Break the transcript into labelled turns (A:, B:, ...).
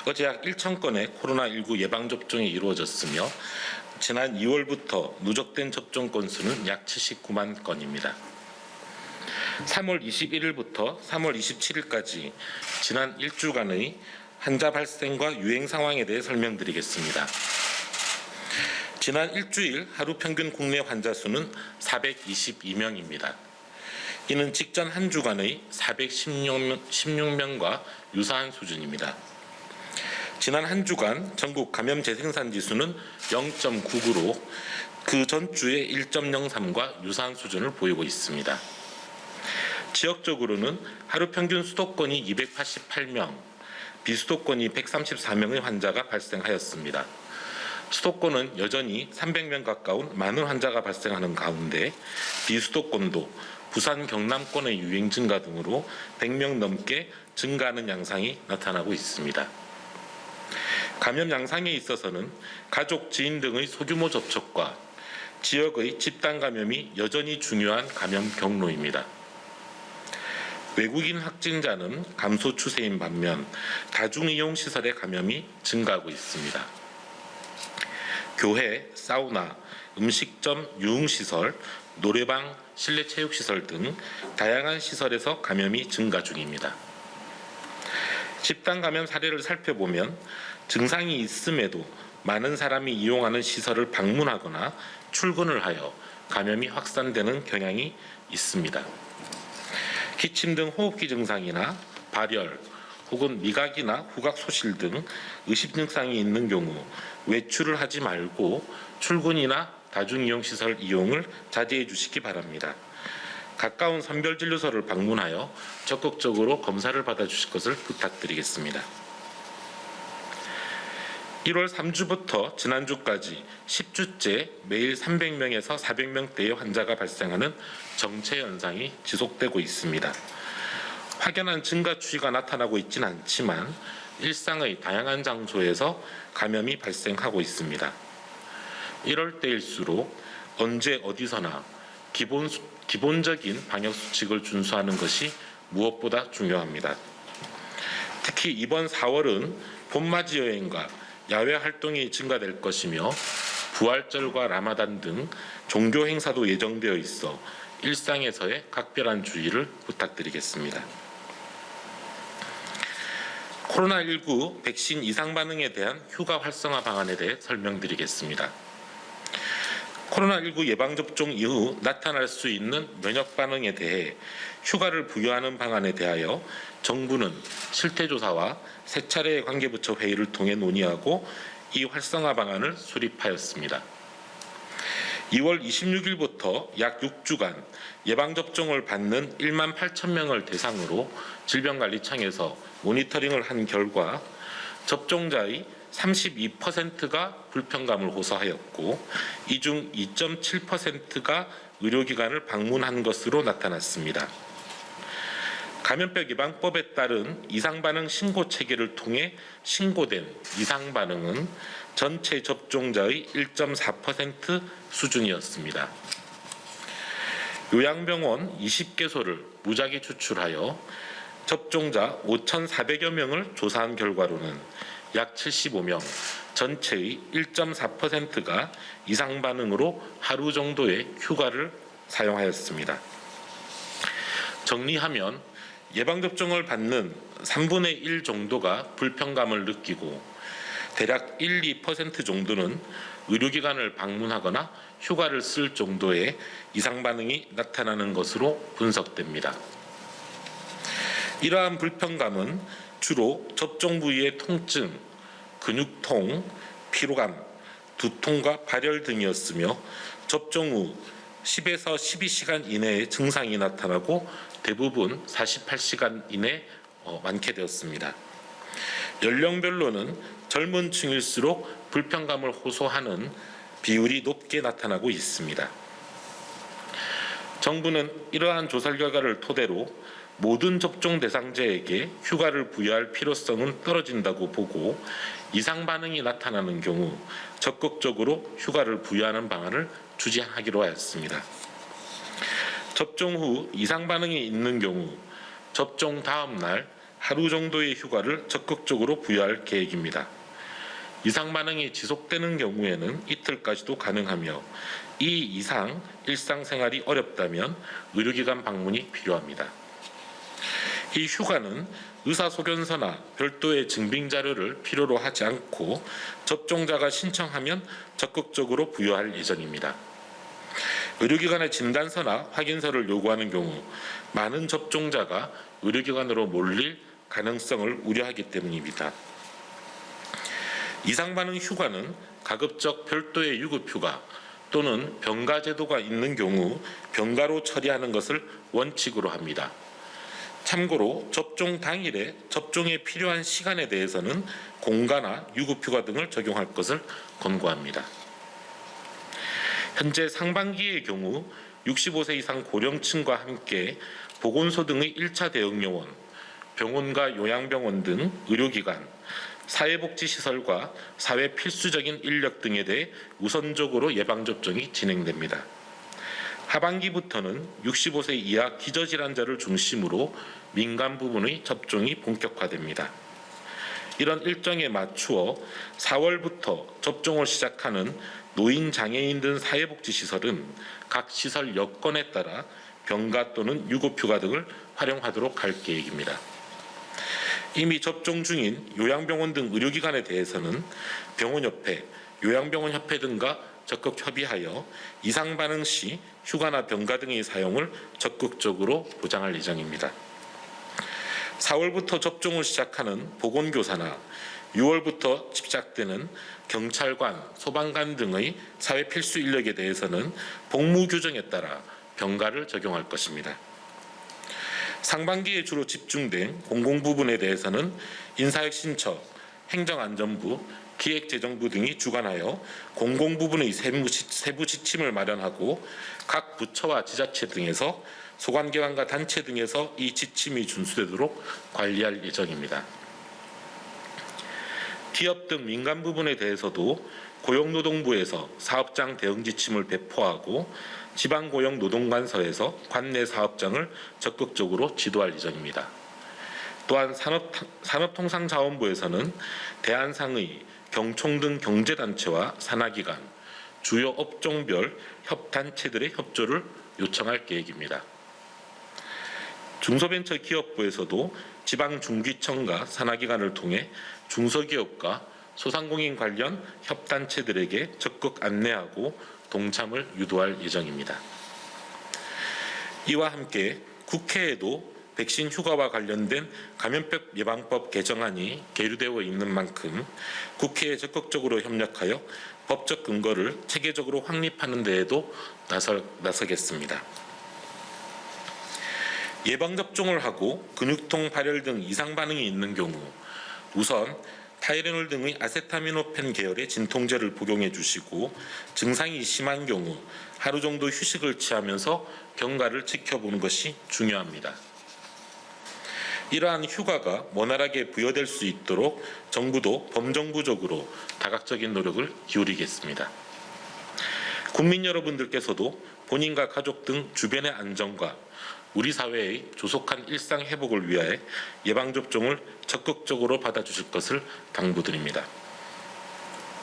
A: 어제 약 1,000건의 코로나19 예방접종이 이루어졌으며 지난 2월부터 누적된 접종 건수는 약 79만 건입니다. 3월 21일부터 3월 27일까지 지난 1주간의 환자 발생과 유행 상황에 대해 설명드리겠습니다. 지난 일주일 하루 평균 국내 환자 수는 422명입니다. 이는 직전 한 주간의 416명과 유사한 수준입니다. 지난 한 주간 전국 감염 재생산 지수는 0.99로 그 전주의 1.03과 유사한 수준을 보이고 있습니다. 지역적으로는 하루 평균 수도권이 288명, 비수도권이 134명의 환자가 발생하였습니다. 수도권은 여전히 300명 가까운 많은 환자가 발생하는 가운데 비수도권도 부산, 경남권의 유행 증가 등으로 100명 넘게 증가하는 양상이 나타나고 있습니다. 감염 양상에 있어서는 가족, 지인 등의 소규모 접촉과 지역의 집단 감염이 여전히 중요한 감염 경로입니다. 외국인 확진자는 감소 추세인 반면 다중이용시설의 감염이 증가하고 있습니다. 교회, 사우나, 음식점, 유흥시설, 노래방, 실내체육시설 등 다양한 시설에서 감염이 증가 중입니다. 집단 감염 사례를 살펴보면 증상이 있음에도 많은 사람이 이용하는 시설을 방문하거나 출근을 하여 감염이 확산되는 경향이 있습니다. 기침 등 호흡기 증상이나 발열 혹은 미각이나 후각 소실 등 의식 증상이 있는 경우 외출을 하지 말고 출근이나 다중이용시설 이용을 자제해 주시기 바랍니다. 가까운 선별진료소를 방문하여 적극적으로 검사를 받아주실 것을 부탁드리겠습니다. 1월 3주부터 지난주까지 10주째 매일 300명에서 400명대의 환자가 발생하는 정체 현상이 지속되고 있습니다. 확연한 증가 추이가 나타나고 있지는 않지만 일상의 다양한 장소에서 감염이 발생하고 있습니다. 이럴 때일수록 언제 어디서나 기본적인 방역수칙을 준수하는 것이 무엇보다 중요합니다. 특히 이번 4월은 봄맞이 여행과 야외 활동이 증가될 것이며 부활절과 라마단 등 종교 행사도 예정되어 있어 일상에서의 각별한 주의를 부탁드리겠습니다. 코로나19 백신 이상 반응에 대한 휴가 활성화 방안에 대해 설명드리겠습니다. 코로나19 예방접종 이후 나타날 수 있는 면역 반응에 대해 휴가를 부여하는 방안에 대하여 정부는 실태조사와 세 차례의 관계부처 회의를 통해 논의하고 이 활성화 방안을 수립하였습니다. 2월 26일부터 약 6주간 예방접종을 받는 1만 8천 명을 대상으로 질병관리청에서 모니터링을 한 결과 접종자의 32%가 불편감을 호소하였고 이 중 2.7%가 의료기관을 방문한 것으로 나타났습니다. 감염병 예방법에 따른 이상반응 신고 체계를 통해 신고된 이상반응은 전체 접종자의 1.4% 수준이었습니다. 요양병원 20개소를 무작위 추출하여 접종자 5,400여 명을 조사한 결과로는 약 75명, 전체의 1.4%가 이상 반응으로 하루 정도의 휴가를 사용하였습니다. 정리하면 예방접종을 받는 3분의 1 정도가 불편감을 느끼고 대략 1~2% 정도는 의료기관을 방문하거나 휴가를 쓸 정도의 이상 반응이 나타나는 것으로 분석됩니다. 이러한 불편감은 주로 접종 부위의 통증, 근육통, 피로감, 두통과 발열 등이었으며 접종 후 10에서 12시간 이내에 증상이 나타나고 대부분 48시간 이내 완쾌되었습니다. 연령별로는 젊은 층일수록 불편감을 호소하는 비율이 높게 나타나고 있습니다. 정부는 이러한 조사 결과를 토대로 모든 접종 대상자에게 휴가를 부여할 필요성은 떨어진다고 보고 이상 반응이 나타나는 경우 적극적으로 휴가를 부여하는 방안을 추진하기로 하였습니다. 접종 후 이상 반응이 있는 경우 접종 다음 날 하루 정도의 휴가를 적극적으로 부여할 계획입니다. 이상 반응이 지속되는 경우에는 이틀까지도 가능하며 이 이상 일상생활이 어렵다면 의료기관 방문이 필요합니다. 이 휴가는 의사소견서나 별도의 증빙자료를 필요로 하지 않고 접종자가 신청하면 적극적으로 부여할 예정입니다. 의료기관의 진단서나 확인서를 요구하는 경우 많은 접종자가 의료기관으로 몰릴 가능성을 우려하기 때문입니다. 이상반응 휴가는 가급적 별도의 유급휴가 또는 병가 제도가 있는 경우 병가로 처리하는 것을 원칙으로 합니다. 참고로 접종 당일에 접종에 필요한 시간에 대해서는 공가나 유급휴가 등을 적용할 것을 권고합니다. 현재 상반기의 경우 65세 이상 고령층과 함께 보건소 등의 1차 대응 요원, 병원과 요양병원 등 의료기관, 사회복지시설과 사회 필수적인 인력 등에 대해 우선적으로 예방접종이 진행됩니다. 하반기부터는 65세 이하 기저질환자를 중심으로 민간 부분의 접종이 본격화됩니다. 이런 일정에 맞추어 4월부터 접종을 시작하는 노인, 장애인 등 사회복지시설은 각 시설 여건에 따라 병가 또는 유급휴가 등을 활용하도록 할 계획입니다. 이미 접종 중인 요양병원 등 의료기관에 대해서는 병원협회, 요양병원협회 등과 적극 협의하여 이상 반응 시 휴가나 병가 등의 사용을 적극적으로 보장할 예정입니다. 4월부터 접종을 시작하는 보건교사나 6월부터 시작되는 경찰관, 소방관 등의 사회 필수 인력에 대해서는 복무 규정에 따라 병가를 적용할 것입니다. 상반기에 주로 집중된 공공 부분에 대해서는 인사혁신처, 행정안전부, 기획재정부 등이 주관하여 공공 부분의 세부 지침을 마련하고 각 부처와 지자체 등에서 소관기관과 단체 등에서 이 지침이 준수되도록 관리할 예정입니다. 기업 등 민간 부분에 대해서도 고용노동부에서 사업장 대응 지침을 배포하고 지방고용노동관서에서 관내 사업장을 적극적으로 지도할 예정입니다. 또한 산업통상자원부에서는 대한상의, 경총 등 경제단체와 산하기관, 주요 업종별 협단체들의 협조를 요청할 계획입니다. 중소벤처기업부에서도 지방중기청과 산하기관을 통해 중소기업과 소상공인 관련 협단체들에게 적극 안내하고 동참을 유도할 예정입니다. 이와 함께 국회에도 백신 휴가와 관련된 감염병 예방법 개정안이 계류되어 있는 만큼 국회에 적극적으로 협력하여 법적 근거를 체계적으로 확립하는 데에도 나서겠습니다. 예방접종을 하고 근육통 발열 등 이상 반응이 있는 경우 우선 타이레놀 등의 아세타미노펜 계열의 진통제를 복용해 주시고 증상이 심한 경우 하루 정도 휴식을 취하면서 경과를 지켜보는 것이 중요합니다. 이러한 휴가가 원활하게 부여될 수 있도록 정부도 범정부적으로 다각적인 노력을 기울이겠습니다. 국민 여러분들께서도 본인과 가족 등 주변의 안전과 우리 사회의 조속한 일상 회복을 위하여 예방접종을 적극적으로 받아주실 것을 당부드립니다.